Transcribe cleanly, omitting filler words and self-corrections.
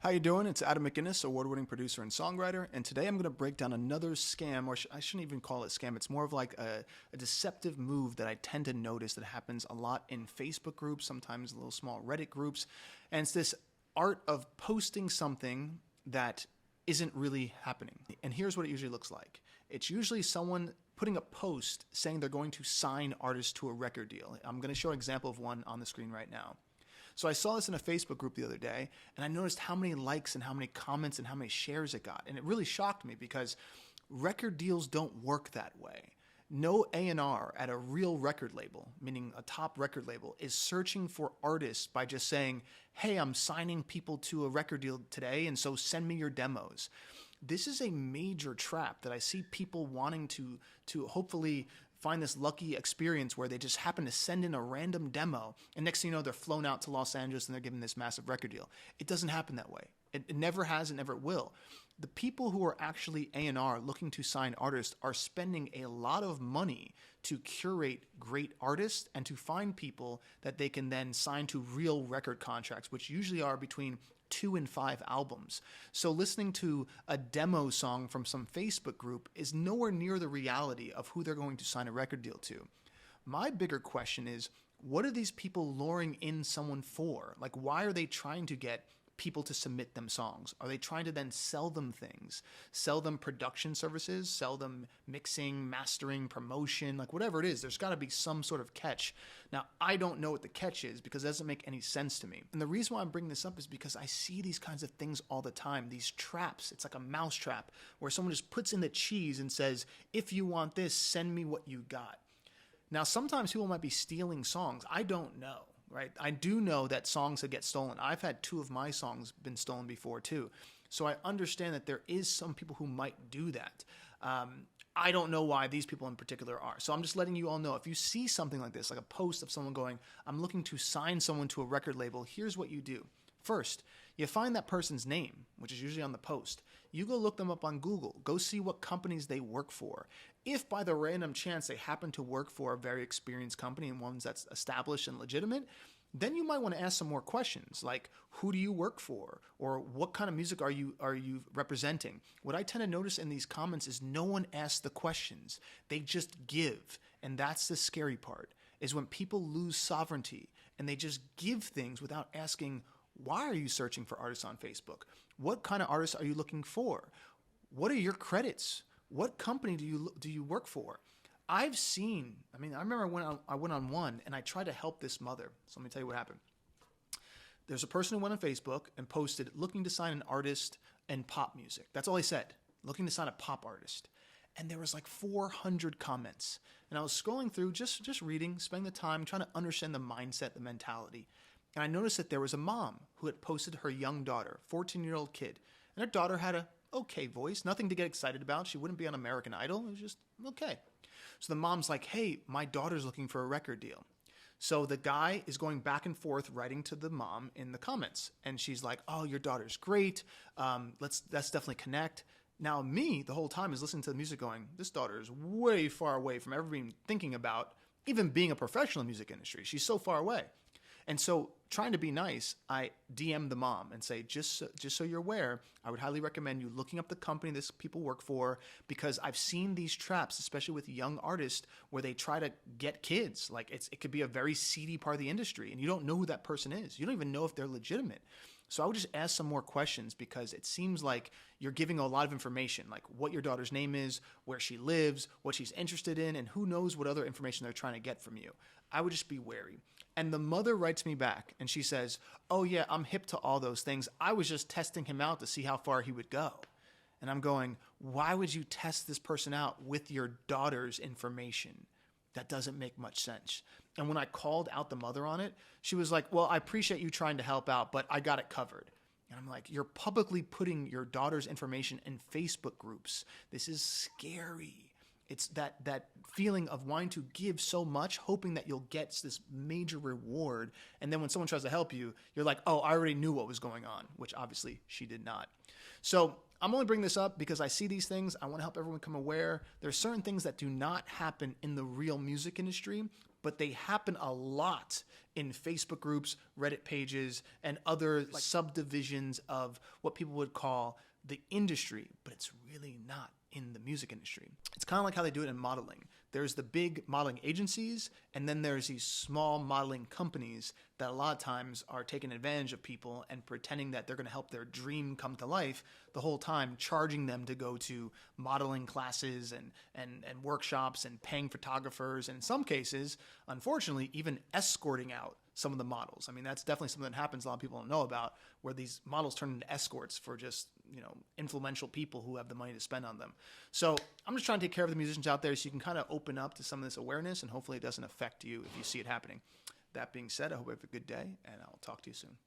How you doing? It's Adam McInnis, award-winning producer and songwriter, and today I'm going to break down another scam, or I shouldn't even call it scam. It's more of like a deceptive move that I tend to notice that happens a lot in Facebook groups, sometimes little small Reddit groups, and it's this art of posting something that isn't really happening. And here's what it usually looks like. It's usually someone putting a post saying they're going to sign artists to a record deal. I'm going to show an example of one on the screen right now. So I saw this in a Facebook group the other day, and I noticed how many likes and how many comments and how many shares it got. And it really shocked me because record deals don't work that way. No A&R at a real record label, meaning a top record label, is searching for artists by just saying, hey, I'm signing people to a record deal today, and so send me your demos. This is a major trap that I see people wanting to hopefully find this lucky experience where they just happen to send in a random demo, and next thing you know, they're flown out to Los Angeles and they're given this massive record deal. It doesn't happen that way. It never has and never will. The people who are actually A&R looking to sign artists are spending a lot of money to curate great artists and to find people that they can then sign to real record contracts, which usually are between 2 and 5 albums. So listening to a demo song from some Facebook group is nowhere near the reality of who they're going to sign a record deal to. My bigger question is, what are these people luring in someone for? Like, why are they trying to get people to submit them songs? Are they trying to then sell them things, sell them production services, sell them mixing, mastering, promotion, like whatever it is? There's got to be some sort of catch. Now, I don't know what the catch is because it doesn't make any sense to me. And the reason why I'm bringing this up is because I see these kinds of things all the time, these traps. It's like a mouse trap where someone just puts in the cheese and says, if you want this, send me what you got. Now, sometimes people might be stealing songs. I don't know. Right? I do know that songs that get stolen. I've had 2 of my songs been stolen before too. So I understand that there is some people who might do that. I don't know why these people in particular are. So I'm just letting you all know, if you see something like this, like a post of someone going, I'm looking to sign someone to a record label, here's what you do. First, you find that person's name, which is usually on the post. You go look them up on Google. Go see what companies they work for. If by the random chance they happen to work for a very experienced company and one that's established and legitimate, then you might want to ask some more questions like, who do you work for? Or what kind of music are you representing? What I tend to notice in these comments is no one asks the questions. They just give. And that's the scary part, is when people lose sovereignty and they just give things without asking, why are you searching for artists on Facebook? What kind of artists are you looking for? What are your credits? What company do you work for? I remember when I went on one and I tried to help this mother. So let me tell you what happened. There's a person who went on Facebook and posted looking to sign an artist in pop music. That's all he said, looking to sign a pop artist. And there was like 400 comments. And I was scrolling through, just reading, spending the time, trying to understand the mindset, the mentality. And I noticed that there was a mom who had posted her young daughter, 14-year-old kid. And her daughter had a okay voice, nothing to get excited about. She wouldn't be on American Idol. It was just okay. So the mom's like, hey, my daughter's looking for a record deal. So the guy is going back and forth writing to the mom in the comments. And she's like, oh, your daughter's great. Let's definitely connect. Now me, the whole time, is listening to the music going, this daughter is way far away from ever even thinking about even being a professional in the music industry. She's so far away. And so trying to be nice, I DM the mom and say, just so you're aware, I would highly recommend you looking up the company this people work for, because I've seen these traps, especially with young artists, where they try to get kids. Like it could be a very seedy part of the industry, and you don't know who that person is. You don't even know if they're legitimate. So I would just ask some more questions, because it seems like you're giving a lot of information, like what your daughter's name is, where she lives, what she's interested in, and who knows what other information they're trying to get from you. I would just be wary. And the mother writes me back and she says, oh yeah, I'm hip to all those things. I was just testing him out to see how far he would go. And I'm going, why would you test this person out with your daughter's information? That doesn't make much sense. And when I called out the mother on it, she was like, well, I appreciate you trying to help out, but I got it covered. And I'm like, you're publicly putting your daughter's information in Facebook groups. This is scary. It's that feeling of wanting to give so much, hoping that you'll get this major reward. And then when someone tries to help you, you're like, oh, I already knew what was going on, which obviously she did not. So I'm only bringing this up because I see these things. I want to help everyone become aware. There are certain things that do not happen in the real music industry, but they happen a lot in Facebook groups, Reddit pages, and other subdivisions of what people would call the industry, but it's really not in the music industry. It's kind of like how they do it in modeling. There's the big modeling agencies, and then there's these small modeling companies that a lot of times are taking advantage of people and pretending that they're going to help their dream come to life the whole time, charging them to go to modeling classes and workshops and paying photographers, and in some cases, unfortunately, even escorting out some of the models. I mean, that's definitely something that happens a lot of people don't know about, where these models turn into escorts for just, influential people who have the money to spend on them. So I'm just trying to take care of the musicians out there so you can kind of open up to some of this awareness, and hopefully it doesn't affect you if you see it happening. That being said, I hope you have a good day, and I'll talk to you soon.